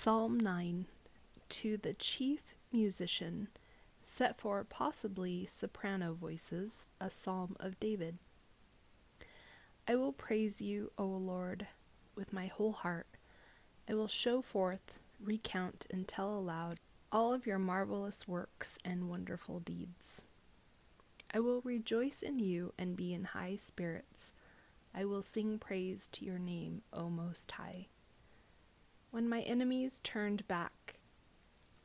Psalm 9, to the chief musician, set for possibly soprano voices, a psalm of David. I will praise you, O Lord, with my whole heart. I will show forth, recount, and tell aloud all of your marvelous works and wonderful deeds. I will rejoice in you and be in high spirits. I will sing praise to your name, O Most High. When my enemies turned back,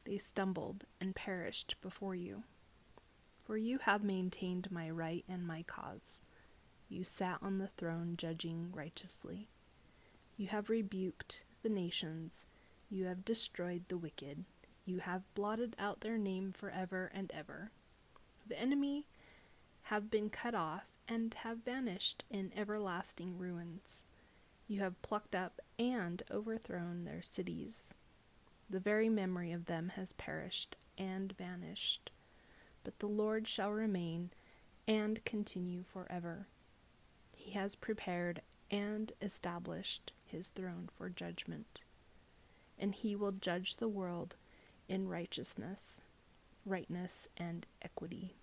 they stumbled and perished before you. For you have maintained my right and my cause. You sat on the throne judging righteously. You have rebuked the nations. You have destroyed the wicked. You have blotted out their name forever and ever. The enemy have been cut off and have vanished in everlasting ruins. You have plucked up and overthrown their cities. The very memory of them has perished and vanished. But the Lord shall remain and continue forever. He has prepared and established his throne for judgment, and he will judge the world in righteousness, rightness, and equity.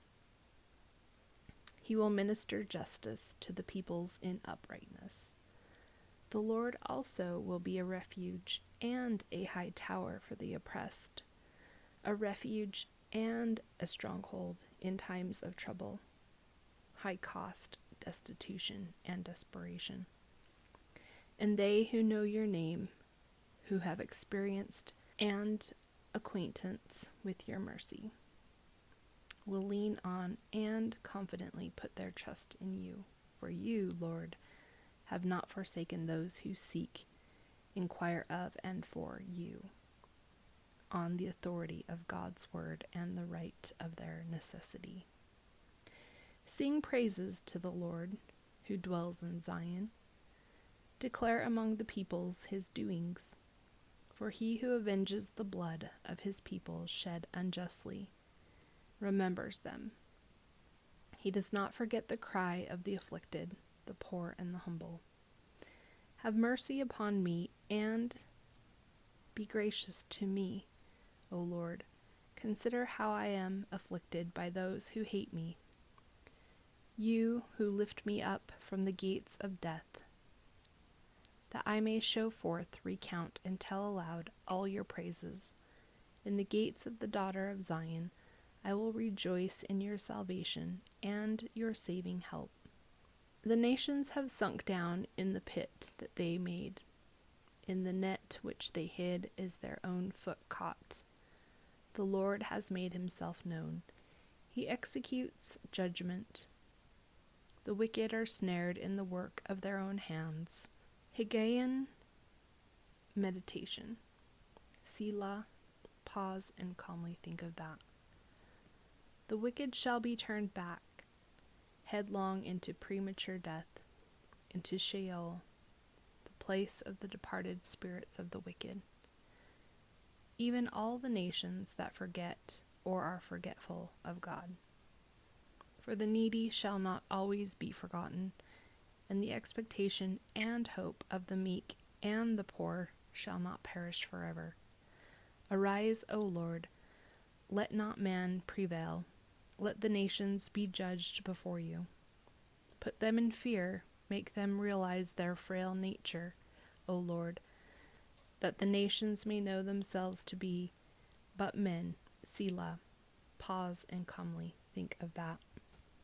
He will minister justice to the peoples in uprightness. The Lord also will be a refuge and a high tower for the oppressed, a refuge and a stronghold in times of trouble, high cost, destitution, and desperation. And they who know your name, who have experienced and acquaintance with your mercy, will lean on and confidently put their trust in you. For you, Lord, have not forsaken those who seek, inquire of, and for you, on the authority of God's word and the right of their necessity. Sing praises to the Lord, who dwells in Zion. Declare among the peoples his doings. For he who avenges the blood of his people shed unjustly remembers them. He does not forget the cry of the afflicted, the poor and the humble. Have mercy upon me and be gracious to me, O Lord. Consider how I am afflicted by those who hate me. You who lift me up from the gates of death, that I may show forth, recount, and tell aloud all your praises. In the gates of the daughter of Zion, I will rejoice in your salvation and your saving help. The nations have sunk down in the pit that they made. In the net which they hid is their own foot caught. The Lord has made himself known. He executes judgment. The wicked are snared in the work of their own hands. Haggaean meditation. Selah, pause and calmly think of that. The wicked shall be turned back, headlong into premature death, into Sheol, the place of the departed spirits of the wicked. Even all the nations that forget or are forgetful of God. For the needy shall not always be forgotten, and the expectation and hope of the meek and the poor shall not perish forever. Arise, O Lord, let not man prevail. Let the nations be judged before you. Put them in fear, make them realize their frail nature, O Lord, that the nations may know themselves to be but men. Selah, pause and calmly think of that.